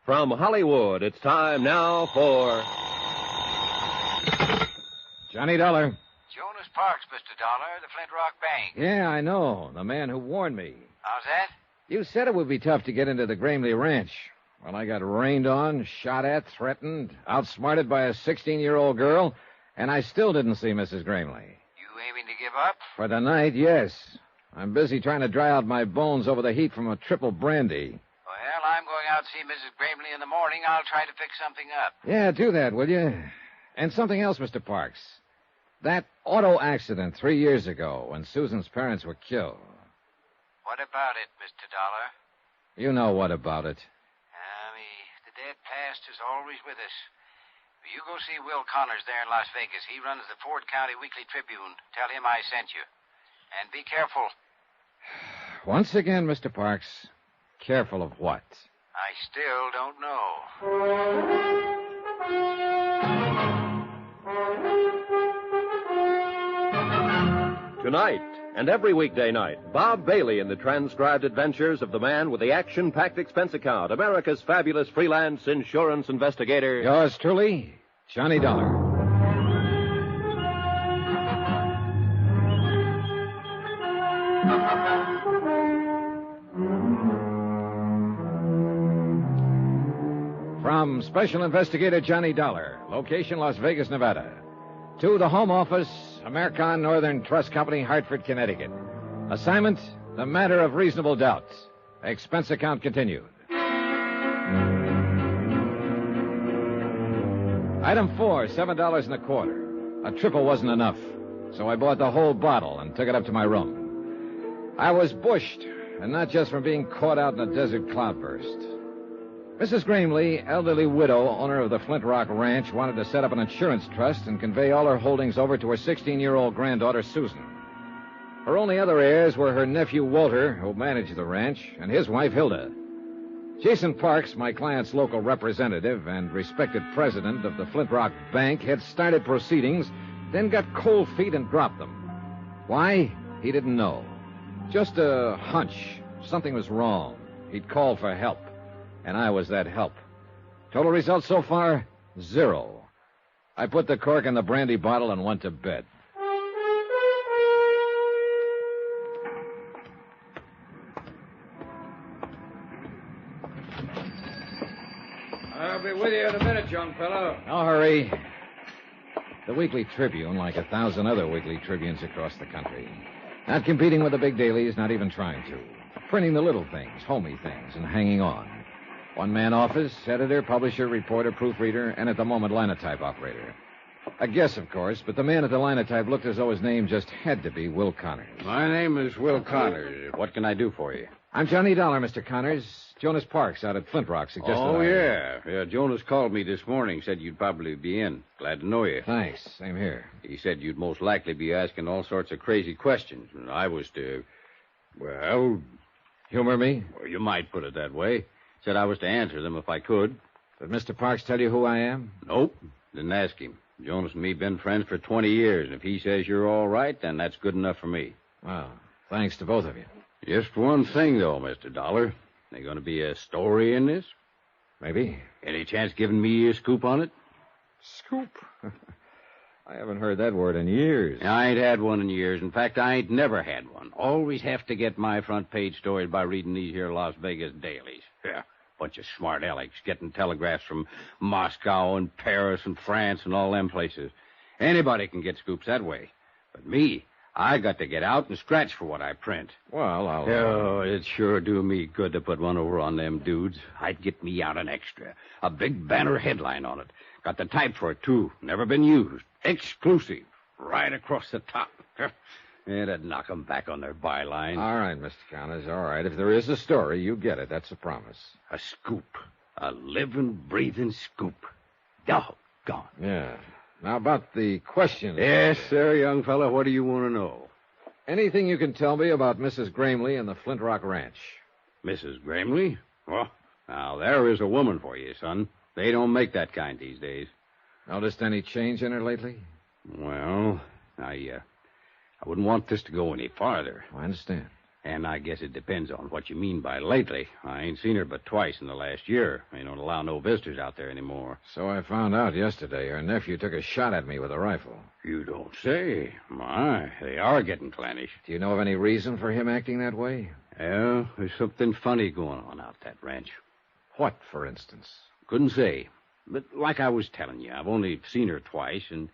From Hollywood, it's time now for... Johnny Dollar. Jonas Parks, Mr. Dollar, the Flint Rock Bank. Yeah, I know. The man who warned me. How's that? You said it would be tough to get into the Gramley Ranch. Well, I got rained on, shot at, threatened, outsmarted by a 16-year-old girl, and I still didn't see Mrs. Gramley. You aiming to give up? For the night, yes. I'm busy trying to dry out my bones over the heat from a triple brandy. Well, I'm going out to see Mrs. Gramley in the morning. I'll try to fix something up. Yeah, do that, will you? And something else, Mr. Parks. That auto accident 3 years ago when Susan's parents were killed. What about it, Mr. Dollar? You know what about it. The dead past is always with us. You go see Will Connors there in Las Vegas. He runs the Ford County Weekly Tribune. Tell him I sent you. And be careful. Once again, Mr. Parks, careful of what? I still don't know. Tonight, and every weekday night, Bob Bailey in the transcribed adventures of the man with the action-packed expense account, America's fabulous freelance insurance investigator. Yours truly, Johnny Dollar. From Special Investigator Johnny Dollar, location Las Vegas, Nevada, to the home office, American Northern Trust Company, Hartford, Connecticut. Assignment, the matter of reasonable doubt. Expense account continued. Item 4, $7.25. A triple wasn't enough, so I bought the whole bottle and took it up to my room. I was bushed, and not just from being caught out in a desert cloudburst. Mrs. Gramley, elderly widow, owner of the Flint Rock Ranch, wanted to set up an insurance trust and convey all her holdings over to her 16-year-old granddaughter, Susan. Her only other heirs were her nephew, Walter, who managed the ranch, and his wife, Hilda. Jason Parks, my client's local representative and respected president of the Flint Rock Bank, had started proceedings, then got cold feet and dropped them. Why? He didn't know. Just a hunch. Something was wrong. He'd called for help. And I was that help. Total result so far, 0. I put the cork in the brandy bottle and went to bed. I'll be with you in a minute, young fellow. No hurry. The Weekly Tribune, like 1,000 other weekly tribunes across the country. Not competing with the big dailies, not even trying to. Printing the little things, homey things, and hanging on. One-man office, editor, publisher, reporter, proofreader, and at the moment, linotype operator. A guess, of course, but the man at the linotype looked as though his name just had to be Will Connors. My name is Will Connors. What can I do for you? I'm Johnny Dollar, Mr. Connors. Jonas Parks out at Flint Rock suggested Yeah, Jonas called me this morning, said you'd probably be in. Glad to know you. Thanks. Same here. He said you'd most likely be asking all sorts of crazy questions, and I was to... Well... Humor me? Well, you might put it that way. Said I was to answer them if I could. Did Mr. Parks tell you who I am? Nope. Didn't ask him. Jonas and me been friends for 20 years, and if he says you're all right, then that's good enough for me. Well, thanks to both of you. Just one thing, though, Mr. Dollar. There going to be a story in this? Maybe. Any chance giving me a scoop on it? Scoop? I haven't heard that word in years. I ain't had one in years. In fact, I ain't never had one. Always have to get my front page stories by reading these here Las Vegas dailies. Yeah. Bunch of smart alecks getting telegraphs from Moscow and Paris and France and all them places. Anybody can get scoops that way. But me, I got to get out and scratch for what I print. Well, I'll... Oh, it'd sure do me good to put one over on them dudes. I'd get me out an extra. A big banner headline on it. Got the type for it, too. Never been used. Exclusive. Right across the top. It'd knock 'em back on their byline. All right, Mr. Connors, all right. If there is a story, you get it. That's a promise. A scoop. A living, breathing scoop. Doggone. Yeah. Now, about the question. Yes, sir, young fella. What do you want to know? Anything you can tell me about Mrs. Gramley and the Flint Rock Ranch? Mrs. Gramley? Well, now, there is a woman for you, son. They don't make that kind these days. Noticed any change in her lately? Well, I wouldn't want this to go any farther. I understand. And I guess it depends on what you mean by lately. I ain't seen her but twice in the last year. They don't allow no visitors out there anymore. So I found out yesterday her nephew took a shot at me with a rifle. You don't say. My, they are getting clannish. Do you know of any reason for him acting that way? Yeah, there's something funny going on out that ranch. What, for instance? Couldn't say. But like I was telling you, I've only seen her twice, and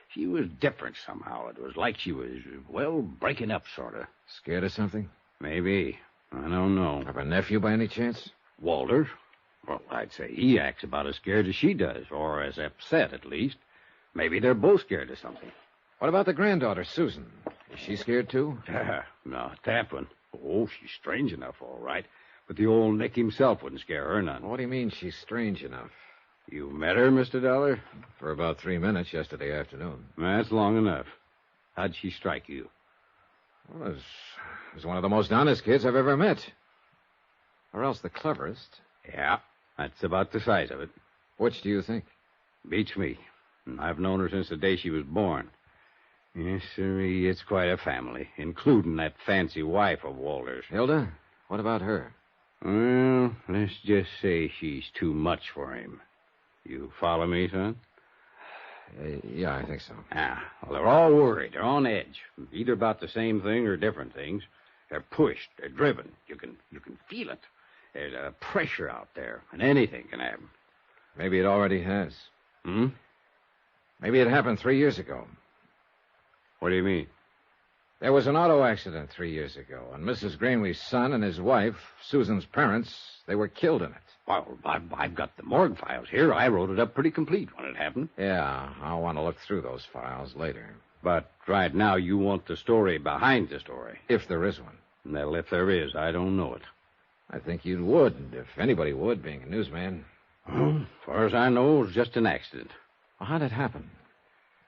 she was different somehow. It was like she was, well, breaking up, sort of. Scared of something? Maybe. I don't know. Of a nephew by any chance? Walter? Well, I'd say he acts about as scared as she does, or as upset, at least. Maybe they're both scared of something. What about the granddaughter, Susan? Is she scared, too? Not that one. Oh, she's strange enough, all right. But the old Nick himself wouldn't scare her none. What do you mean she's strange enough? You met her, Mr. Dollar? For about 3 minutes yesterday afternoon. That's long enough. How'd she strike you? Well, it was one of the most honest kids I've ever met. Or else the cleverest. Yeah, that's about the size of it. Which do you think? Beats me. I've known her since the day she was born. Yes, sir, it's quite a family, including that fancy wife of Walter's. Hilda? What about her? Well, let's just say she's too much for him. You follow me, son? Yeah, I think so. Well, they're all worried. They're on edge. Either about the same thing or different things. They're pushed. They're driven. You can feel it. There's a pressure out there, and anything can happen. Maybe it already has. Hmm? Maybe it happened 3 years ago. What do you mean? There was an auto accident 3 years ago, and Mrs. Greenleaf's son and his wife, Susan's parents, they were killed in it. Well, I've got the morgue files here. I wrote it up pretty complete when it happened. Yeah, I'll want to look through those files later. But right now you want the story behind the story. If there is one. Well, if there is, I don't know it. I think you would, if anybody would, being a newsman. Well, as far as I know, it was just an accident. Well, how'd it happen?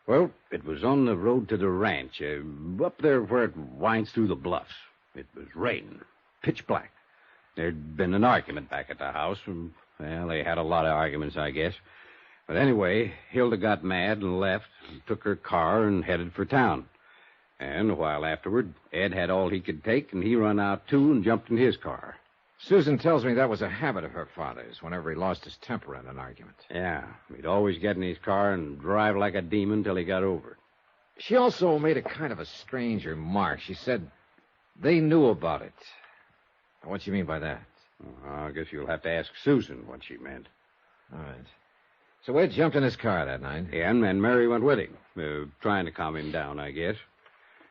Well, it was on the road to the ranch, up there where it winds through the bluffs. It was raining, pitch black. There'd been an argument back at the house. And, well, they had a lot of arguments, I guess. But anyway, Hilda got mad and left, and took her car and headed for town. And a while afterward, Ed had all he could take, and he run out, too, and jumped in his car. Susan tells me that was a habit of her father's whenever he lost his temper in an argument. Yeah, he'd always get in his car and drive like a demon till he got over it. She also made a kind of a strange remark. She said they knew about it. What do you mean by that? I guess you'll have to ask Susan what she meant. All right. So Ed jumped in his car that night. Yeah, and Mary went with him, trying to calm him down, I guess.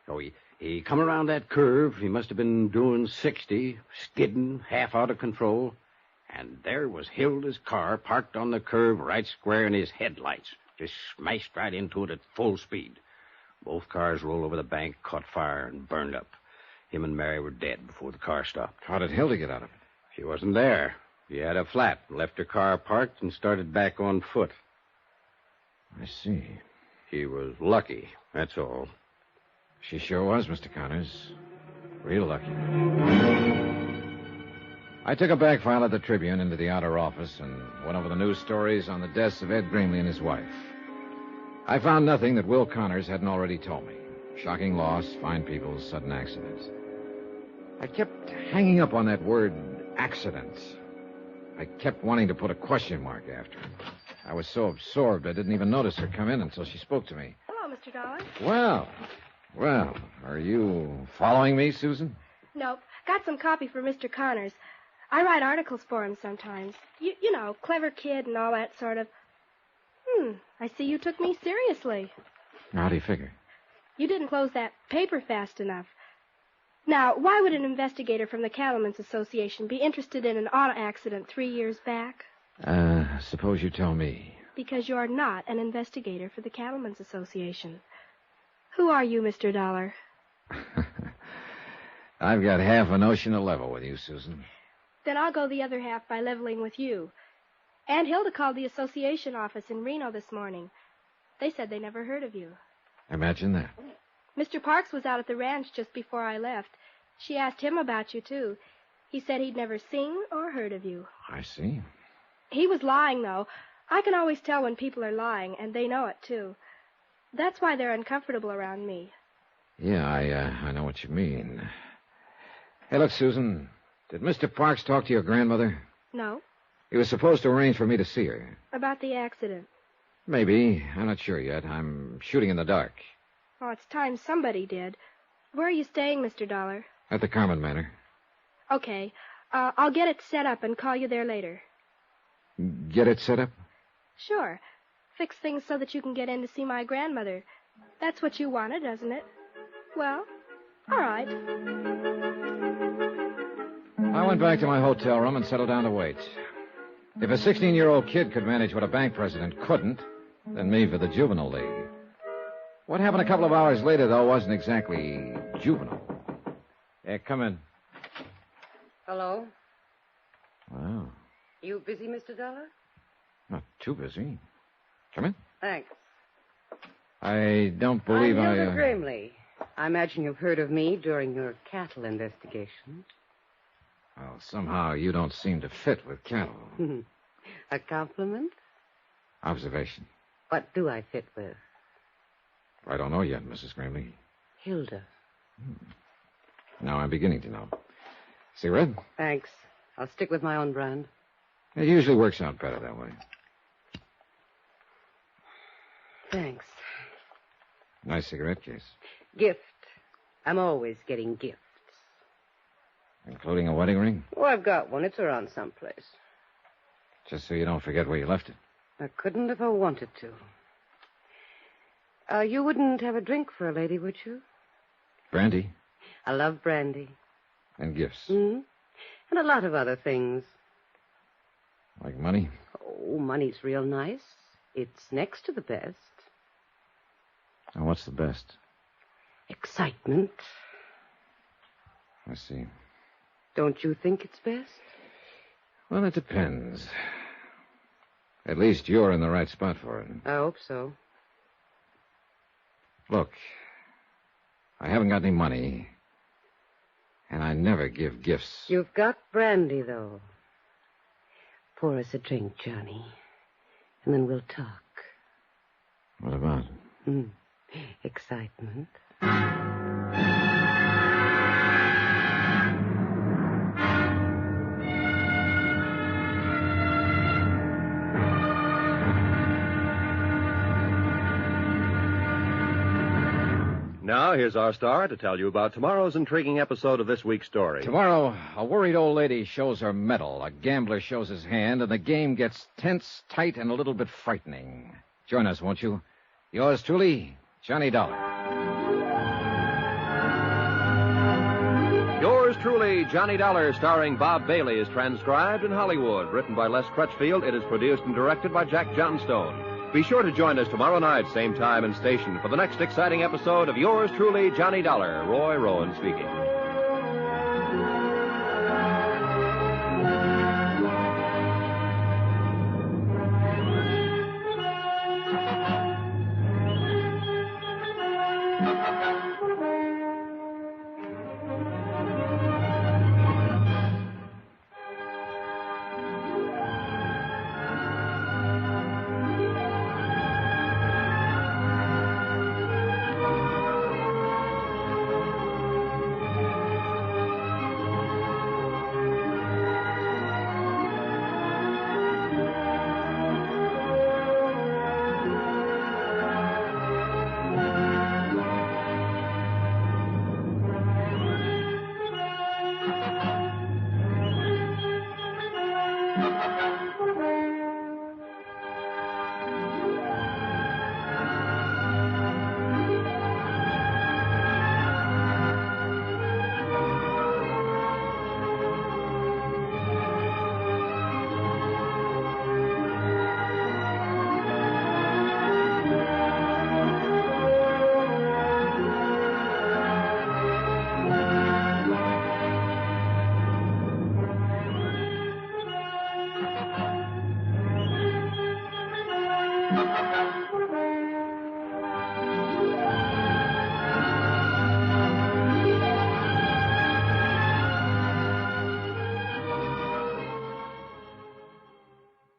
So he come around that curve. He must have been doing 60, skidding, half out of control. And there was Hilda's car parked on the curve right square in his headlights. Just smashed right into it at full speed. Both cars rolled over the bank, caught fire, and burned up. Him and Mary were dead before the car stopped. How did Hilda get out of it? She wasn't there. She had a flat, left her car parked, and started back on foot. I see. She was lucky, that's all. She sure was, Mr. Connors. Real lucky. I took a back file of the Tribune into the outer office and went over the news stories on the deaths of Ed Greenlee and his wife. I found nothing that Will Connors hadn't already told me. Shocking loss, fine people, sudden accident. I kept hanging up on that word, accident. I kept wanting to put a question mark after it. I was so absorbed I didn't even notice her come in until she spoke to me. Hello, Mr. Dollar. Well, are you following me, Susan? Nope. Got some copy for Mr. Connors. I write articles for him sometimes. You know, clever kid and all that sort of. I see you took me seriously. How do you figure? You didn't close that paper fast enough. Now, why would an investigator from the Cattlemen's Association be interested in an auto accident 3 years back? Suppose you tell me. Because you're not an investigator for the Cattlemen's Association. Who are you, Mr. Dollar? I've got half a notion to level with you, Susan. Then I'll go the other half by leveling with you. Aunt Hilda called the association office in Reno this morning. They said they never heard of you. Imagine that. Mr. Parks was out at the ranch just before I left. She asked him about you, too. He said he'd never seen or heard of you. I see. He was lying, though. I can always tell when people are lying, and they know it, too. That's why they're uncomfortable around me. Yeah, I know what you mean. Hey, look, Susan. Did Mr. Parks talk to your grandmother? No. He was supposed to arrange for me to see her. About the accident. Maybe. I'm not sure yet. I'm shooting in the dark. Oh, it's time somebody did. Where are you staying, Mr. Dollar? At the Carmen Manor. Okay. I'll get it set up and call you there later. Get it set up? Sure. Fix things so that you can get in to see my grandmother. That's what you wanted, doesn't it? Well, all right. I went back to my hotel room and settled down to wait. If a 16-year-old kid could manage what a bank president couldn't, then me for the juvenile league. What happened a couple of hours later, though, wasn't exactly juvenile. Yeah, come in. Hello? Wow. You busy, Mr. Dollar? Not too busy. Come in. Thanks. I don't believe I'm Hilda Grimley. I imagine you've heard of me during your cattle investigation. Well, somehow you don't seem to fit with cattle. A compliment? Observation. What do I fit with? I don't know yet, Mrs. Grimley. Hilda. Now I'm beginning to know. Cigarette? Thanks. I'll stick with my own brand. It usually works out better that way. Thanks. Nice cigarette case. Gift. I'm always getting gifts. Including a wedding ring? Oh, I've got one. It's around someplace. Just so you don't forget where you left it. I couldn't if I wanted to. You wouldn't have a drink for a lady, would you? Brandy? I love brandy. And gifts? And a lot of other things. Like money? Oh, money's real nice. It's next to the best. And what's the best? Excitement. I see. Don't you think it's best? Well, it depends. At least you're in the right spot for it. I hope so. Look, I haven't got any money, and I never give gifts. You've got brandy, though. Pour us a drink, Johnny, and then we'll talk. What about? Excitement. Now, here's our star to tell you about tomorrow's intriguing episode of this week's story. Tomorrow, a worried old lady shows her mettle, a gambler shows his hand, and the game gets tense, tight, and a little bit frightening. Join us, won't you? Yours truly, Johnny Dollar. Yours truly, Johnny Dollar, starring Bob Bailey, is transcribed in Hollywood. Written by Les Crutchfield, it is produced and directed by Jack Johnstone. Be sure to join us tomorrow night, same time and station, for the next exciting episode of Yours truly, Johnny Dollar. Roy Rowan speaking.